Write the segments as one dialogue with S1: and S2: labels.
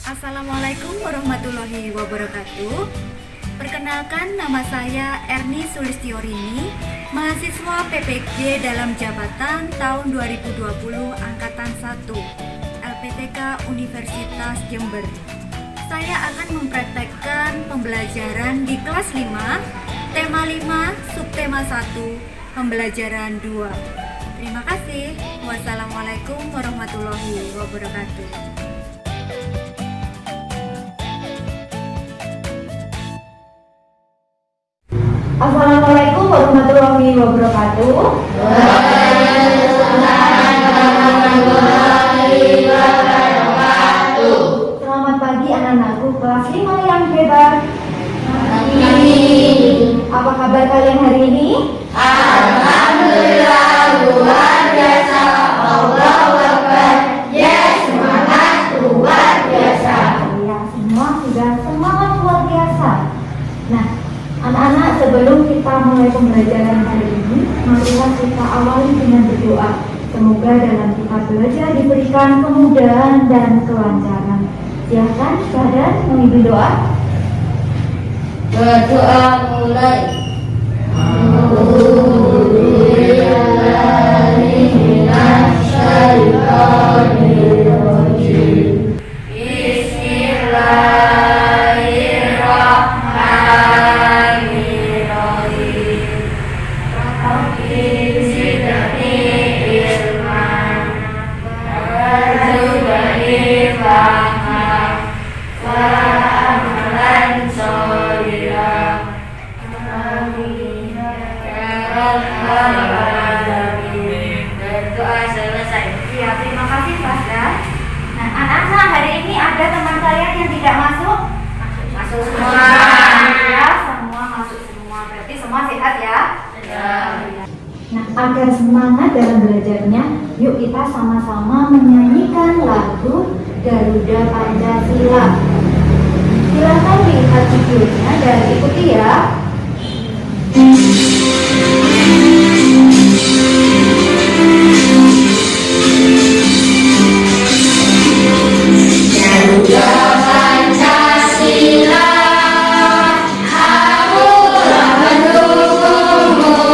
S1: Assalamualaikum warahmatullahi wabarakatuh. Perkenalkan, nama saya Erni Sulistiorini, mahasiswa PPG dalam jabatan tahun 2020 Angkatan 1 LPTK Universitas Jember. Saya akan mempraktekkan pembelajaran di kelas 5, tema 5, subtema 1, pembelajaran 2. Terima kasih. Wassalamualaikum warahmatullahi wabarakatuh.
S2: Assalamualaikum warahmatullahi wabarakatuh. Selamat pagi anak-anakku kelas 5 yang hebat. Apa kabar kalian hari ini?
S3: Alhamdulillah luar biasa. Allahu Akbar. Yes, semangat luar biasa.
S2: Ya, semua sudah semangat luar biasa. Nah, anak-anak, sebelum kita mulai pembelajaran hari ini, marilah kita awali dengan berdoa. Semoga dalam kita belajar diberikan kemudahan dan kelancaran. Silakan saudara memimpin doa.
S3: Berdoa mulai.
S1: Berdoa selesai. Ya, terima kasih Pasda. Nah, anak-anak, hari ini ada teman kalian yang tidak masuk? Masuk semua. Ya, semua masuk semua. Berarti semua sehat ya?
S2: Nah, agar semangat dalam belajarnya, yuk kita sama-sama menyanyikan lagu Garuda Pancasila. Silakan lihat videonya dan ikuti ya.
S3: Garuda Pancasila, akulah pendukungmu.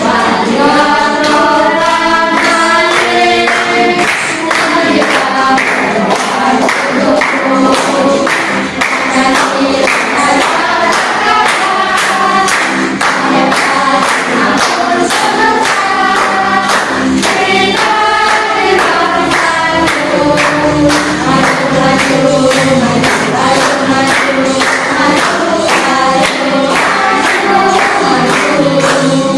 S3: Warga proklamasi, kita pendukungmu.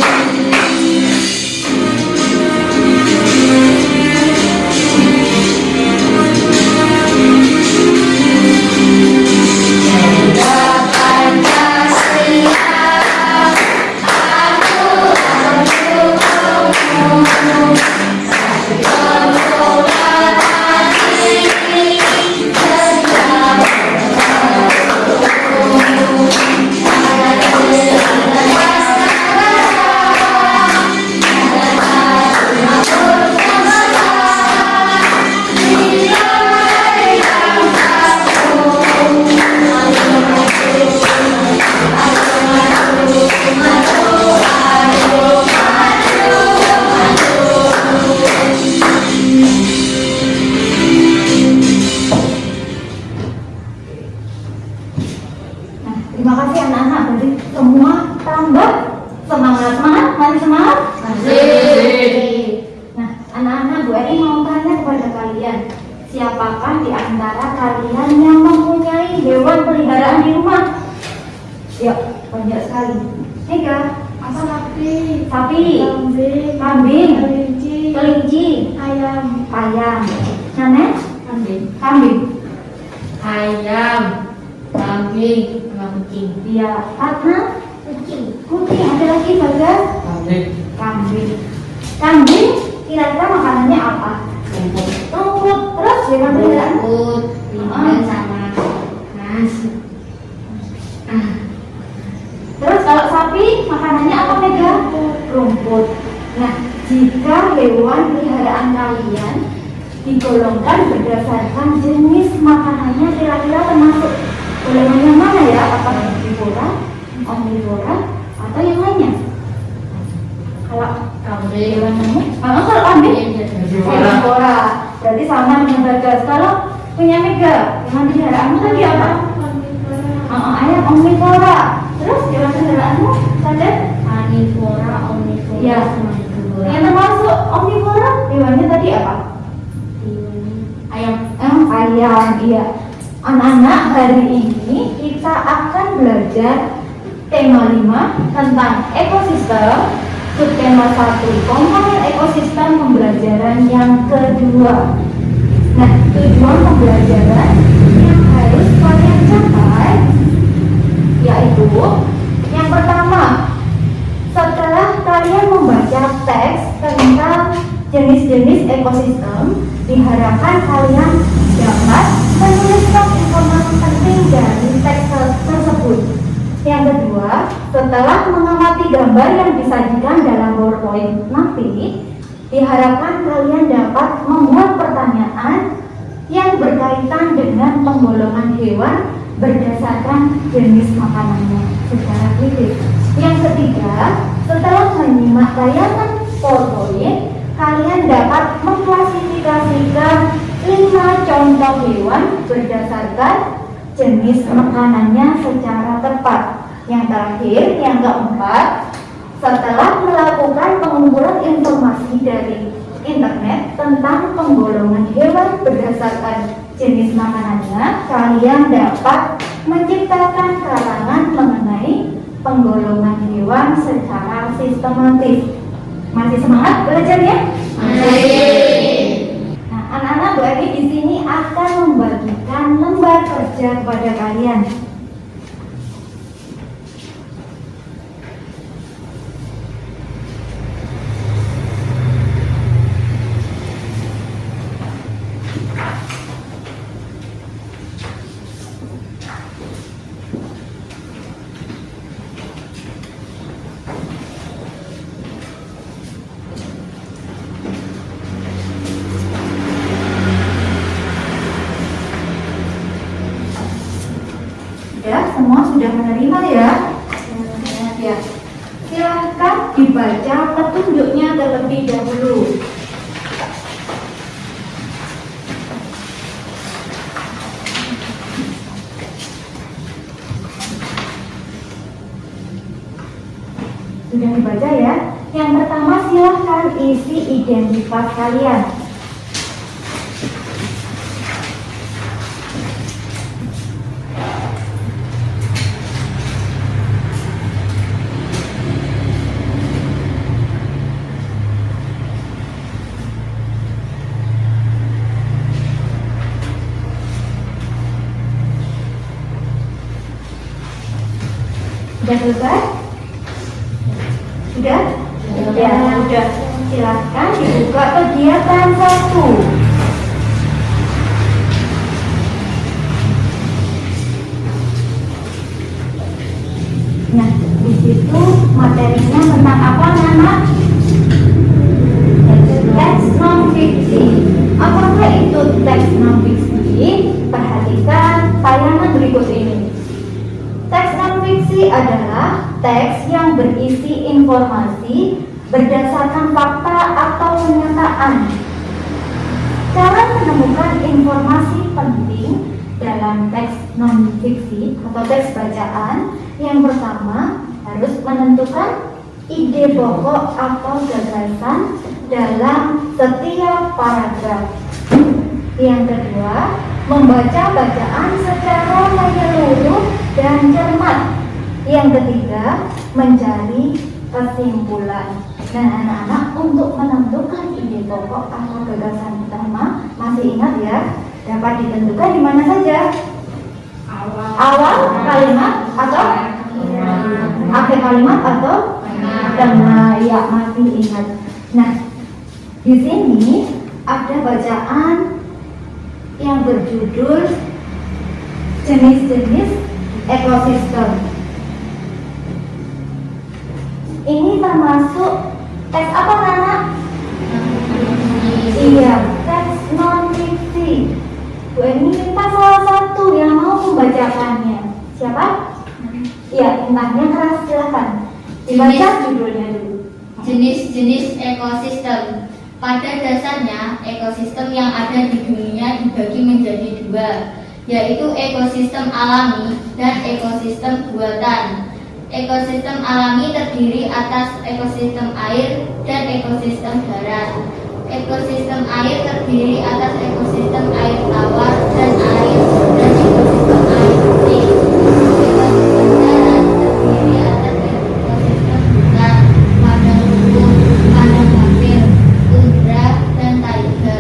S2: Terima kasih anak-anak, berarti semua tambah semangat. Mari semangat. Nah, anak-anak, Bu Eri mau tanya kepada kalian, siapakah di antara kalian yang mempunyai hewan peliharaan di rumah? Ya, banyak sekali. Mega, apa sapi, kambing, kelinci, ayam. Nenek, kambing.
S3: Ayam, kambing, kucing.
S2: Iya, Fatma, kucing. Ada lagi Bagas? Kambing. Kira-kira makanannya apa? Rumput. Terus hewan peliharaan?
S3: Rumput, limbah sama nasi.
S2: Terus kalau sapi makanannya apa Mega? Rumput. Nah, jika hewan peliharaan kalian digolongkan berdasarkan jenis makanannya, kira-kira termasuk golongan yang mana ya? Apakah herbivora, omnivora, atau yang lainnya? Kalau
S3: Kambing.
S2: kalau kambing herbivora, berarti sama dengan Bagas. Kalau punya Mega, hewan peliharaanmu tadi apa? Ayam omnivora. Terus hewan peliharaanmu tadi?
S3: Karnivora, omnivora,
S2: Ya.
S3: herbivora.
S2: Yang termasuk omnivora, hewannya tadi apa?
S3: Ayam.
S2: Ayam, iya. Anak-anak, hari ini kita akan belajar tema 5 tentang ekosistem, subtema 1 komponen ekosistem pembelajaran yang kedua. Nah, tujuan pembelajaran yang harus kalian capai yaitu yang pertama, setelah kalian membaca teks tentang jenis-jenis ekosistem, diharapkan kalian dapat menuliskan informasi penting dari teks tersebut. Yang kedua, setelah mengamati gambar yang disajikan dalam PowerPoint nanti, diharapkan kalian dapat membuat pertanyaan yang berkaitan dengan penggolongan hewan berdasarkan jenis makanannya secara kritis. Yang ketiga, setelah menyimak tayangan PowerPoint, kalian dapat mengklasifikasikan 5 contoh hewan berdasarkan jenis makanannya secara tepat. Yang terakhir, yang keempat, setelah melakukan pengumpulan informasi dari internet tentang penggolongan hewan berdasarkan jenis makanannya, kalian dapat menciptakan karangan mengenai penggolongan hewan secara sistematis. Masih semangat belajarnya? Nah, anak-anak berarti di sini akan membagikan lembar kerja kepada kalian. Ya, semua sudah menerima ya? Ya. Silahkan dibaca petunjuknya terlebih dahulu. Sudah dibaca ya? Yang pertama, silahkan isi identitas kalian. Sudah selesai? Sudah? Ya, sudah. Silahkan dibuka kegiatan 1. Nah, di situ materinya tentang apa, anak? Teks non-fiksi. Apakah itu teks non-fiksi? Perhatikan tayangan berikut ini. Teks non-fiksi adalah teks yang berisi informasi berdasarkan fakta atau pernyataan. Cara menemukan informasi penting dalam teks non-fiksi atau teks bacaan, yang pertama harus menentukan ide pokok atau gagasan dalam setiap paragraf. Yang kedua, membaca bacaan secara menyeluruh dan cermat. Yang ketiga, mencari kesimpulan. Nah, anak-anak, untuk menentukan ide pokok atau gagasan utama, masih ingat ya, dapat ditentukan di mana saja? Awal kalimat atau akhir kalimat atau tengah, ya, masih ingat. Nah, di sini ada bacaan yang berjudul jenis-jenis ekosistem. Ini termasuk teks apa, Nana? Iya, teks non Dibaca judulnya dulu.
S3: Jenis-jenis ekosistem. Pada dasarnya, ekosistem yang ada di dunia dibagi menjadi dua, yaitu ekosistem alami dan ekosistem buatan. Ekosistem alami terdiri atas ekosistem air dan ekosistem darat. Ekosistem air terdiri atas ekosistem air tawar dan air dan ekosistem air putih. Ekosistem darat terdiri atas ekosistem hutan, padang rumput, padang pasir, tundra, dan taiga.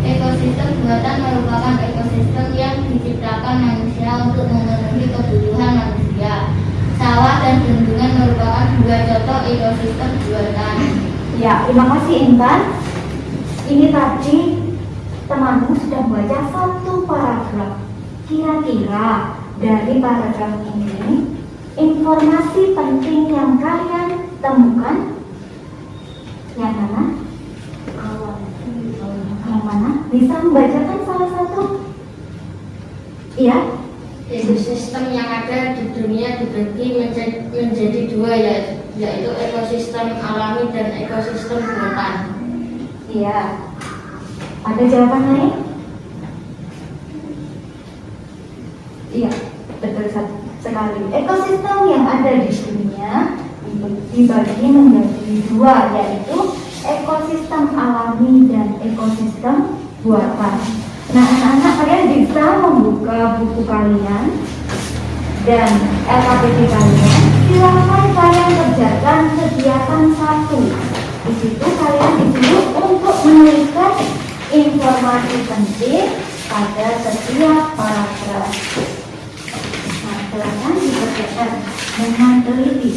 S3: Ekosistem buatan merupakan ekosistem yang diciptakan manusia untuk memenuhi kebutuhan manusia. Sawah dan bendungan merupakan dua contoh ekosistem buatan.
S2: Ya, terima kasih Intan. Ini tadi temanmu sudah membaca satu paragraf. Kira-kira dari paragraf ini informasi penting yang kalian temukan yang mana? Yang mana? Bisa membacakan salah satu? Iya.
S3: Ekosistem yang ada di dunia dibagi menjadi dua, yaitu ekosistem alami dan ekosistem buatan.
S2: Iya. Ada jawaban lain? Iya, betul sekali. Ekosistem yang ada di dunia dibagi menjadi dua, yaitu ekosistem alami dan ekosistem buatan. Nah, anak-anak, kalian bisa membuka buku kalian dan LKPD kalian. Silakan kalian kerjakan kegiatan 1. Di situ kalian disuruh untuk menuliskan informasi penting pada setiap paragraf. Nah, silakan dikerjakan dengan teliti.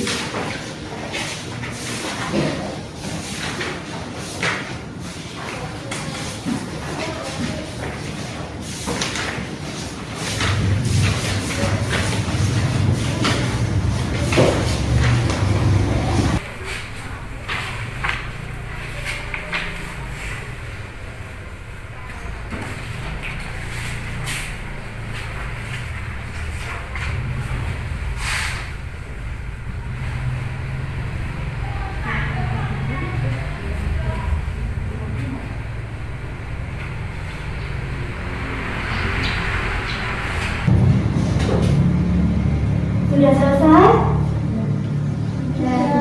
S2: Sudah selesai?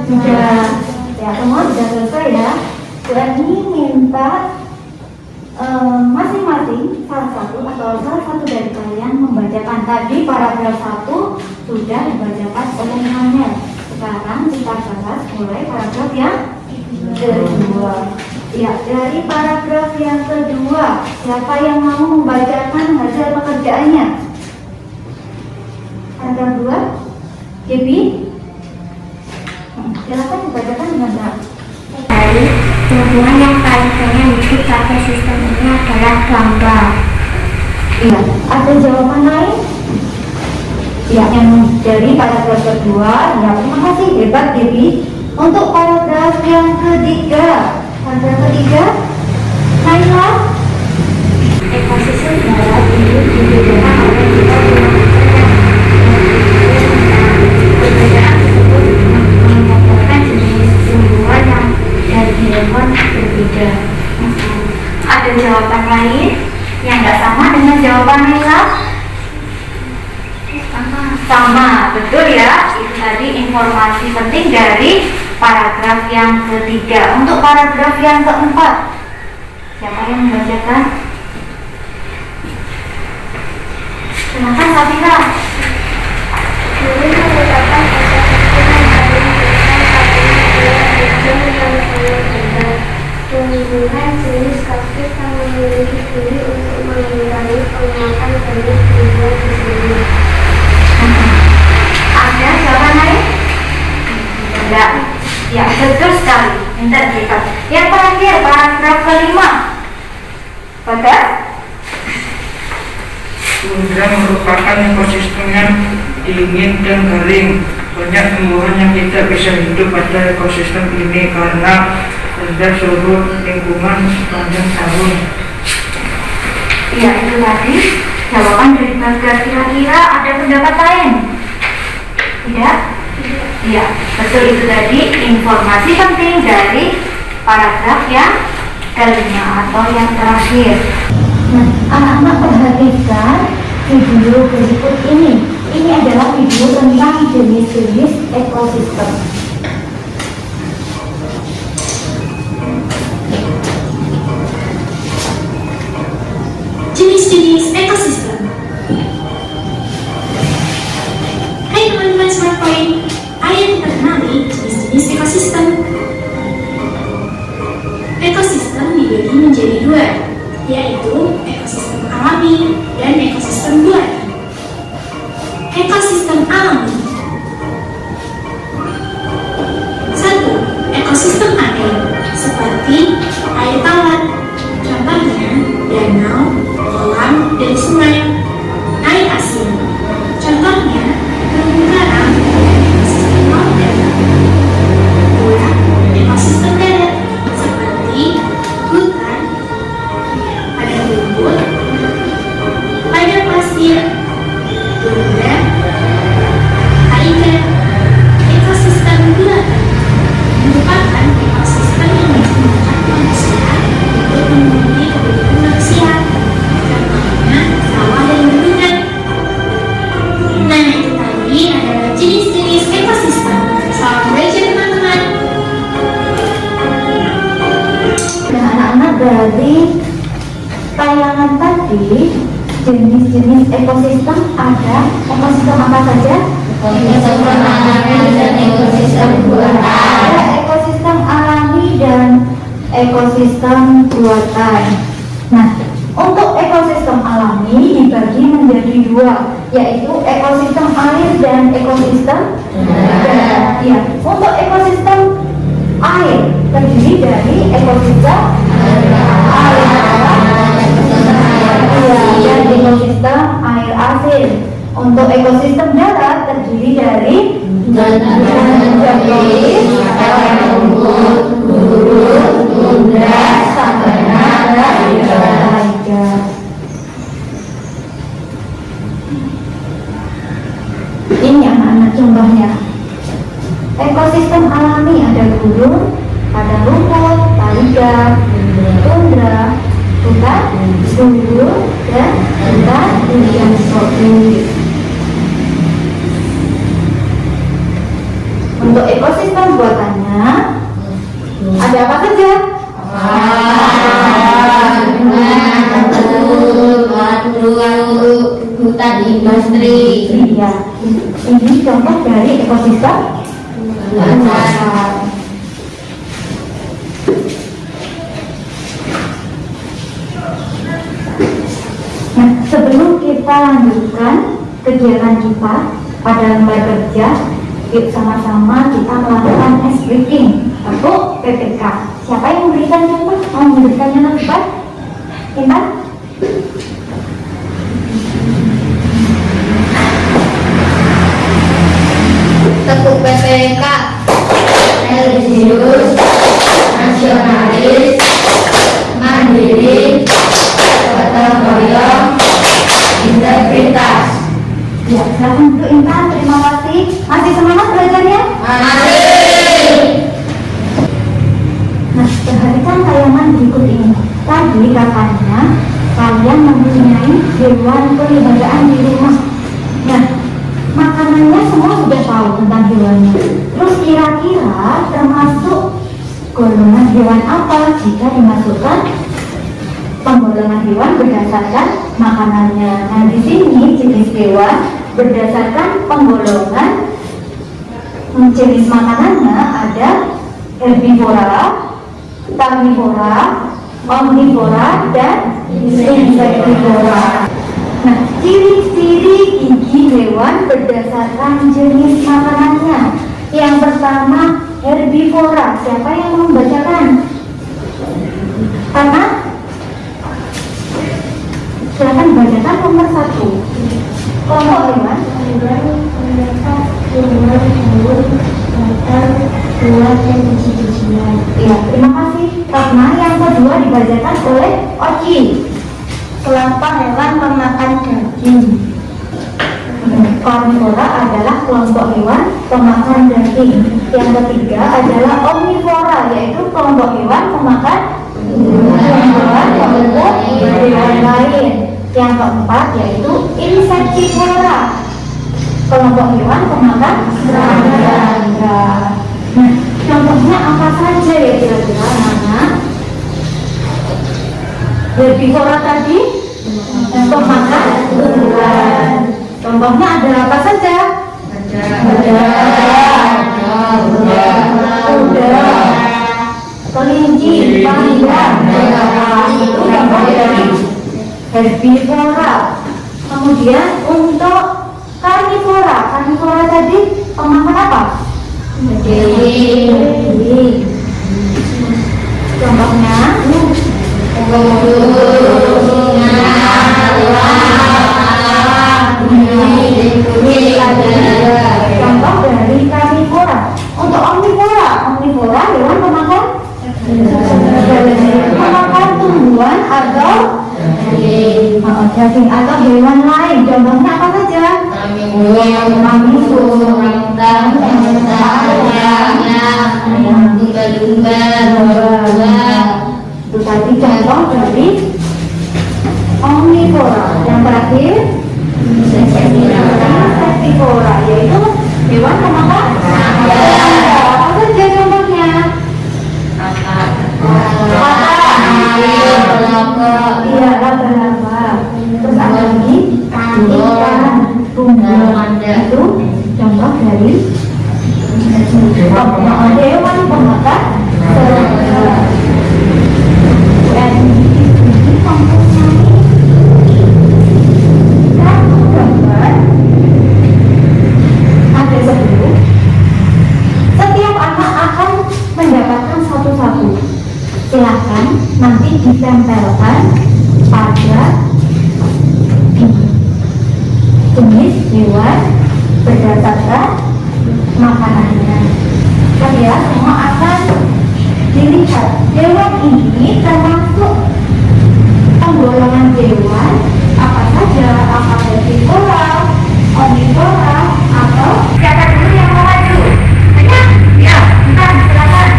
S2: Sudah. Ya, semua sudah selesai ya. Jadi minta masing-masing salah satu dari kalian membacakan. Tadi paragraf 1 sudah dibacakan oleh Hanel. Sekarang kita bahas mulai paragraf yang kedua. Ya, dari paragraf yang kedua, siapa yang mau membacakan hasil pekerjaannya? Paragraf 2. Debbie, silakan dibacakan dengan benar.
S4: Dari hubungan yang paling banyak hidup pada sistem ini adalah gambar.
S2: Iya, ada jawaban lain? Ya, yang dari paragraf kedua. Ya, terima kasih, hebat Debbie. Untuk paragraf yang ketiga, Naila.
S4: Ekosistem darat hidup dibedakan oleh tiga perbedaan tersebut mengumpulkan jenis tumbuhan yang dari hewan berbeda.
S1: Ada jawaban lain yang nggak sama dengan jawaban Naila? Sama, betul ya. Itu tadi informasi penting dari paragraf yang ketiga. Untuk paragraf yang keempat, siapa yang membacakan? Silakan Safira.
S4: Guru merupakan ekosistem yang paling besar pada dunia yang sangat tumbuhan jenis kaktus yang memiliki duri untuk mengurangi penguatan jenis tumbuhan di sini.
S1: Ada jawaban lain? Tidak. Ya, betul sekali. Minta dilihat. Yang terakhir, paragraf kelima. Bagas?
S5: Tundra merupakan ekosistem yang dingin dan kering. Banyak tumbuhan yang tidak bisa hidup pada ekosistem ini karena rendah suhu lingkungan sepanjang tahun.
S1: Iya, itu tadi jawaban dari Bagas. Kira-kira ada pendapat lain? Tidak? Iya, betul itu tadi informasi penting dari paragraf yang kelima atau yang terakhir.
S2: Nah, anak-anak perhatikan video berikut ini. Ini adalah video tentang jenis-jenis ekosistem.
S6: Jenis-jenis ekosistem. Hai teman-teman Smart Point, ayo kita kenali jenis-jenis ekosistem. Ekosistem dibagi menjadi dua, yaitu ekosistem alami dan ekosistem buatan. Ekosistem alami. 1. Ekosistem air, seperti air tawar, contohnya danau, kolam, dan sungai. Air asin, contohnya terumbu karang, ekosistem laut darat. 2. Ekosistem darat, seperti hutan, padang rumput, padang pasir, tundra, taiga. Ekosistem buatan merupakan ekosistem yang digunakan manusia untuk memenuhi kebutuhan manusia, contohnya sawah dan bendungan. Nah, itu tadi adalah jenis-jenis ekosistem. Selamat belajar teman-teman.
S2: Nah, anak-anak, dari tayangan tadi jenis-jenis ekosistem ada ekosistem apa saja?
S3: Ekosistem alami dan ekosistem buatan.
S2: Ada ekosistem alami dan ekosistem buatan. Nah, untuk ekosistem alami dibagi menjadi dua, yaitu ekosistem air dan ekosistem darat. Ya, untuk ekosistem air terdiri dari ekosistem air dan ekosistem air asin. Untuk ekosistem darat terdiri dari rumput, gurun, tundra, sabana, dan taiga. Ini anak-anak contohnya. Ekosistem alami ada gurun, padang rumput, taiga, tundra, hutan, gurun, dan hutan hujan tropis. Untuk ekosistem buatannya ada apa saja?
S3: Hutan industri.
S2: Iya, ini contoh dari ekosistem buatan. Nah, sebelum kita lanjutkan kegiatan kita pada lembar kerja, yuk sama-sama kita melakukan tes breaking atau PPK. Siapa yang memberikan contoh? Mau memberikannya lebar? Intan?
S3: Tekuk PPK, religius, nasionalis, mandiri, gotong royong, integritas.
S2: Ya, silakan duduk Intan. Terima kasih. Masih semangat belajarnya?
S3: Masih.
S2: Nah, perhatikan tayangan berikut ini. Tadi katanya kalian mempunyai hewan peliharaan di rumah. Nah, makanannya semua sudah tahu tentang hewannya. Terus kira-kira termasuk golongan hewan apa jika dimasukkan penggolongan hewan berdasarkan makanannya? Nah, di sini jenis hewan berdasarkan penggolongan jenis makanannya ada herbivora, karnivora, omnivora, dan insektivora. Nah, ciri-ciri gigi hewan berdasarkan jenis makanannya. Yang pertama, herbivora. Siapa yang mau membacakan? Karena silakan bacakan nomor 1. Kelompok hewan. Iya, terima kasih. Karena yang kedua dibacakan oleh Oci.
S4: Kelompok hewan pemakan daging.
S2: Karnivora adalah kelompok hewan pemakan daging. Yang ketiga adalah omnivora, yaitu kelompok hewan pemakan hewan maupun hewan lain. Yang keempat yaitu insektivora, kelompok hewan pemakan serangga. Nah, contohnya apa saja ya kira-kira anak? Herbivora tadi pemakan buah. Contohnya ada apa saja? Kuda, kelinci, panda, itu contoh dari herbivora. Kemudian untuk karnivora tadi pemakan apa? Daging. Contohnya contoh dari karnivora. Untuk omnivora hewan pemakan tumbuhan atau daging atau hewan lain. Contohnya apa saja? Itu tadi contoh dari omnivora. Yang terakhir insektivora, yaitu hewan pemakan apa saja contohnya? Iya, laba-laba. Terus ada lagi ikan, tunggal. Itu contoh dari hewan pemakan serangga. Setiap anak akan mendapatkan satu-satu. Silakan nanti ditempelkan pada jenis hewan berdasarkan makanannya. Ya, semua akan dilihat hewan ini termasuk penggolongan hewan apa saja, apa herbivora, omnivora, atau
S1: Siapa dulu yang mau maju? Banyak? Ya, bentar, silakan.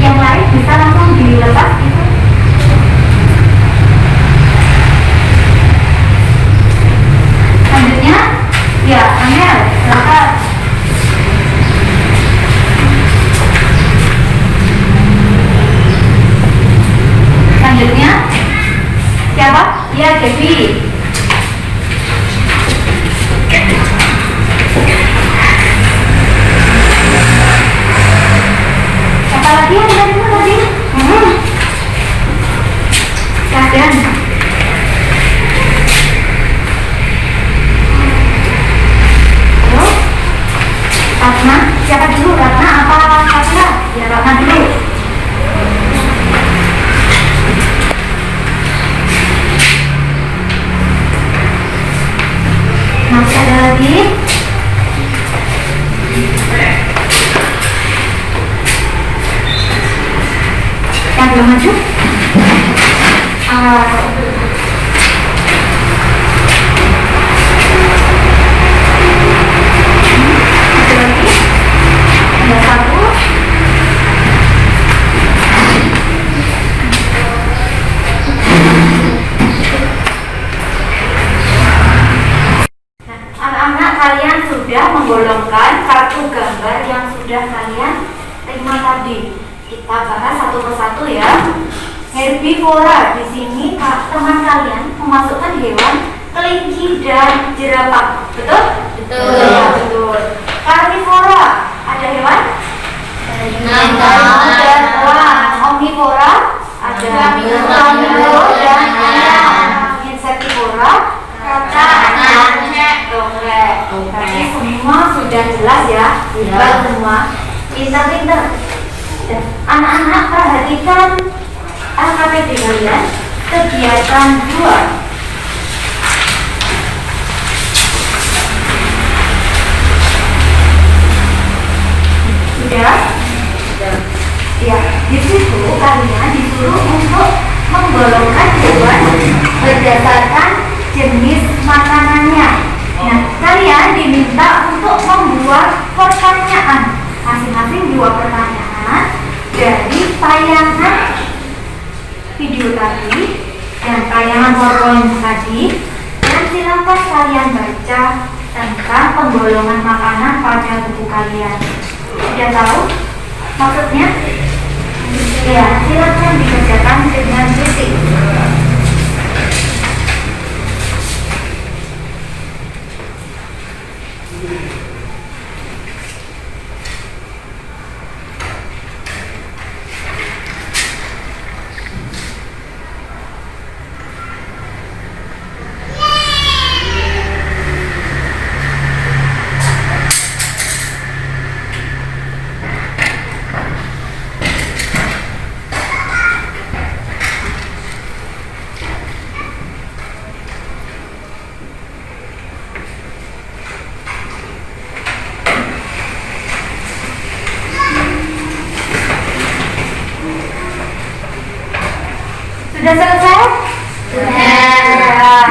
S1: Yang lain bisa langsung dilepas gitu. Selanjutnya, ya, Amel, silakan. Selanjutnya, siapa? Ya, Devi. Siapa lagi yang dari itu tadi? Kadan. Terus, Ratna. Siapa dulu? Ratna apa Ratna? Ya, Ratna dulu. Masih ada lagi? Yang belum maju? Masih lagi? Ada satu. Anak-anak, kalian sudah menggolongkan kartu gambar yang sudah kalian terima tadi. Kita bahas satu persatu ya. Herbivora, di sini teman kalian memasukkan hewan kelinci dan jerapah. Betul?
S3: Betul.
S1: Ya, betul. Karnivora, ada hewan? Ada hewan. Omnivora, ada hewan dan ayam. Insektivora, dongeng. Jadi semua sudah jelas ya, hebat semua, pintar-pintar. Anak-anak, perhatikan LKPD kalian, kegiatan 2. Sudah? menggolongkan hewan berdasarkan jenis makanannya. Nah, kalian diminta untuk membuat pertanyaan, masing-masing 2 pertanyaan dari tayangan video tadi dan tayangan PowerPoint tadi, dan silakan kalian baca tentang penggolongan makanan pada buku kalian. Sudah tahu maksudnya? Ya, silakan dikerjakan dengan teliti. Sudah selesai? Sudah.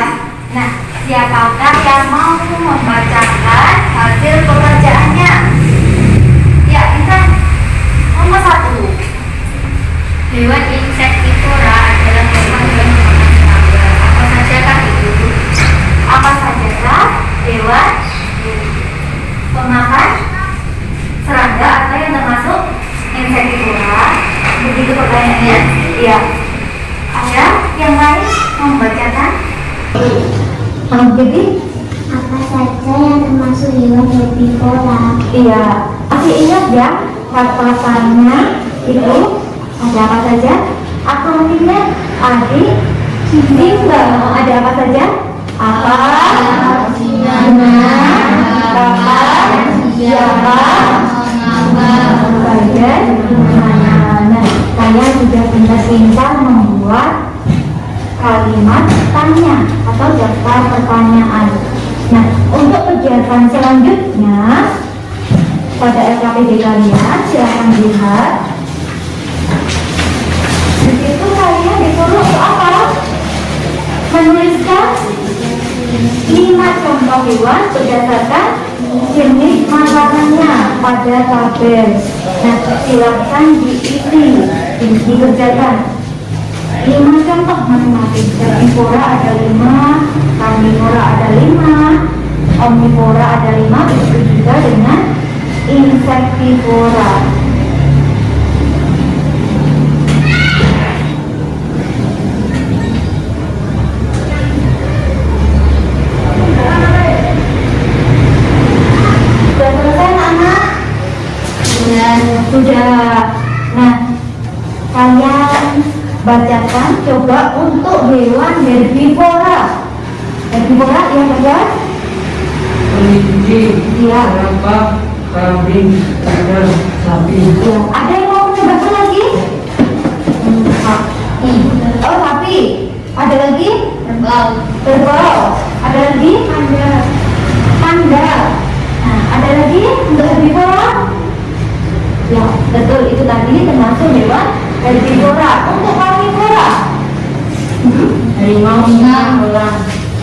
S1: Nah, siapakah yang mau membacakan hasil pekerjaannya? Ya, Intan. Nomor 1.
S3: Hewan insektivora adalah hewan yang memakan serangga. Apa sajakah itu?
S1: Apa sajakah hewan pemakan serangga atau yang termasuk insektivora? Begitu pertanyaannya. Iya. Ada yang lain membacakan?
S2: Jadi
S4: Apa saja yang termasuk hewan herbivora?
S2: iya, masih ingat ya kata-katanya itu ada apa saja? Akronimnya adik, simba. Ada apa saja? Apa? Kapan? Siapa? Bagian mana? Nah, kalian sudah pintar-pintar membuat kalimat tanya atau daftar pertanyaan. Nah, untuk kegiatan selanjutnya pada LKPD kalian silahkan lihat. Di situ kalian disuruh untuk apa? Menuliskan 5 contoh hewan berdasarkan jenis makanannya pada tabel. Nah, silakan dikerjakan. 5 contoh masing-masing. Herbivora ada 5, karnivora ada 5, omnivora ada 5, begitu juga dengan insektivora. Sudah selesai anak-anak? Sudah. Nah, kalian bacakan coba untuk hewan herbivora. Herbivora yang kedua?
S5: kelinci,
S2: Iya.
S5: serangga, kambing, kadal, sapi.
S2: Ya. Ada yang mau mencoba lagi? Sapi. Oh, sapi. Ada lagi?
S3: Kerbau.
S2: Kerbau. Ada lagi? Panda. Panda. Nah, ada lagi untuk herbivora? Ya, betul, itu tadi termasuk hewan herbivora. Untuk karnivora?
S5: Harimau, singa, elang.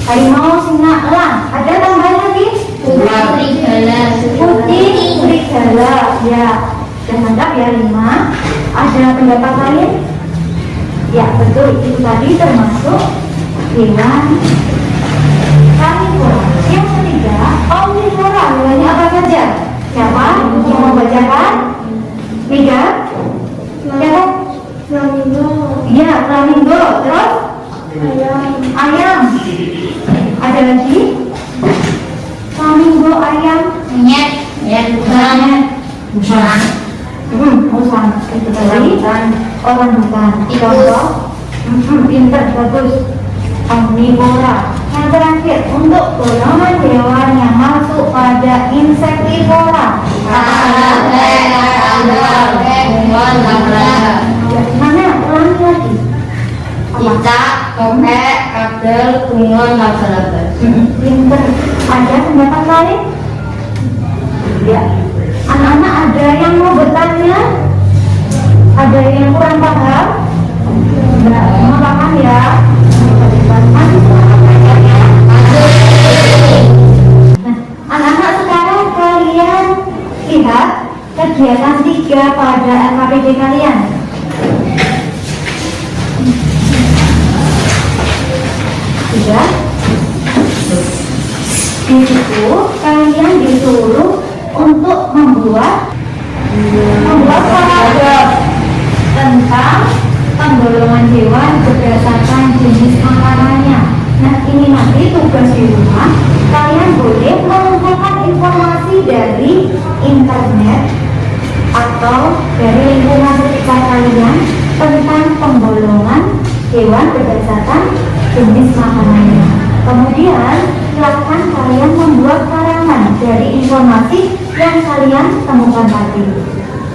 S2: Harimau, singa, elang. Ada tambahan lagi?
S5: Ular.
S3: Serigala.
S2: Kucing, serigala. Ya, sudah lengkap ya 5. Ada pendapat lain? Ya, betul, itu tadi termasuk hewan karnivora. Yang ketiga, omnivora. Hewannya apa saja? Siapa yang mau bacakan? Tiga? Siapa?
S4: Flamingo,
S2: Iya, flamingo. Terus?
S4: ayam,
S2: Ayam. Ada lagi? Flamingo, ayam,
S3: Monyet. Ya,
S2: monyet,
S5: Musang.
S2: musang. Itu tadi orang hutan.
S3: Tikus.
S2: Contoh. Pinter, bagus. Omnivora. Yang terakhir, untuk golongan hewan yang masuk pada insektivora. Mana? Ulangi lagi.
S3: Cicak, topek, kadal, bunglon, laba-laba.
S2: Pinter. Ada pendapat lain? Ya. Anak-anak ada yang mau bertanya? Ada yang kurang paham? Enggak, semua paham ya? Masih semangat belajarnya? Nah, anak-anak sekarang kalian lihat kegiatan 3 pada LKPD kalian. Sudah? Di situ kalian disuruh untuk membuat paragraf tentang penggolongan hewan berdasarkan jenis makanannya. Nah, ini nanti tugas di rumah. Kalian boleh mengumpulkan informasi dari internet atau dari lingkungan sekitar kalian tentang penggolongan hewan berdasarkan jenis makanannya. Kemudian, silakan kalian membuat karangan dari informasi yang kalian temukan tadi.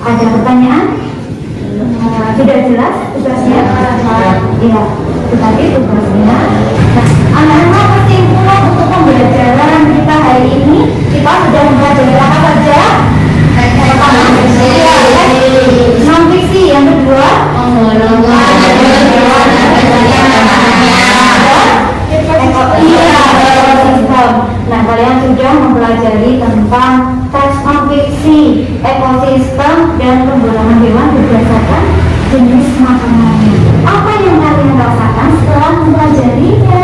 S2: Ada pertanyaan? Sudah jelas tugasnya? Iya, tetapi tugasnya. Nah, anak-anak kesimpulan untuk pembelajaran kita hari ini, kita sudah mempelajari apa saja? Pertama, non-fiksi. Yang kedua, ekosistem. Nah, kalian sudah mempelajari tentang teks non-fiksi, ekosistem, dan penggolongan hewan berdasarkan jenis makanannya. Apa yang kalian rasakan setelah mempelajarinya?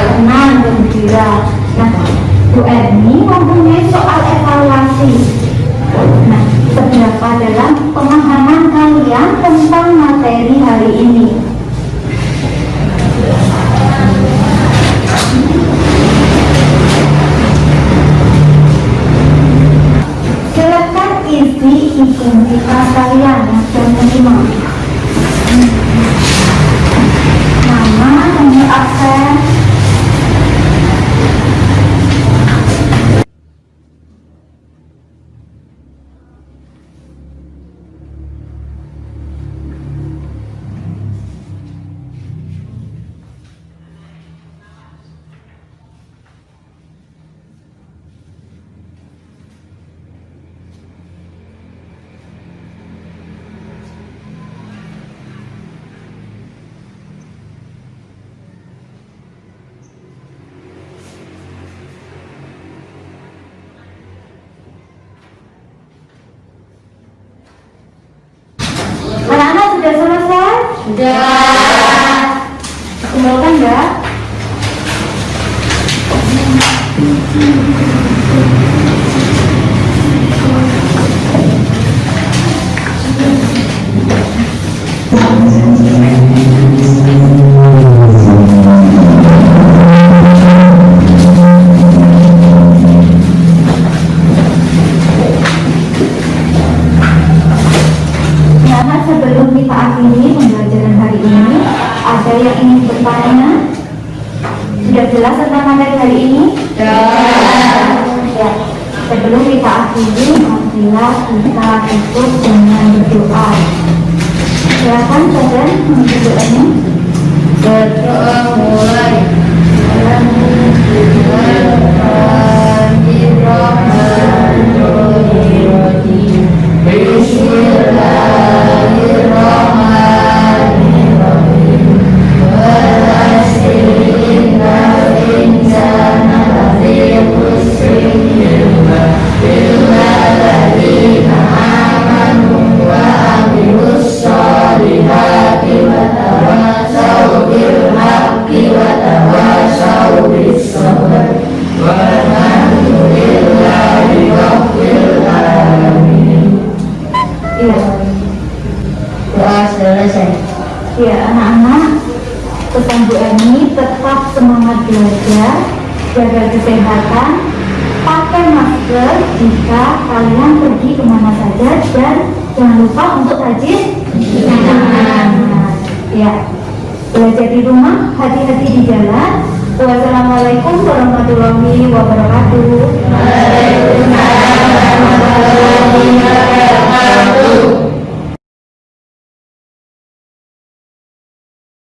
S2: Senang, gembira. Nah, Bu Erni mempunyai soal evaluasi. Nah, seberapa dalam pemahaman kalian tentang materi hari ini? Silakan isi identitas kalian yang sudah menerima. Nama, nomor absen. Anak-anak sudah selesai? Sudah. Kumpulkan ya. Nah, sebelum kita akhiri pembelajaran hari ini, ada yang ingin bertanya? Sudah jelas tentang materi hari ini? Ya. Sebelum kita akhiri, marilah kita tutup dengan berdoa. Silakan kalian menuju doanya. Berdoa mulai. Ya, anak-anak, pesan Bu Erni tetap semangat belajar, jaga kesehatan, pakai masker jika kalian pergi kemana saja, dan jangan lupa untuk rajin cuci tangan. Ya, belajar di rumah, hati-hati di jalan. Wassalamualaikum warahmatullahi wabarakatuh. Waalaikumsalam warahmatullahi wabarakatuh.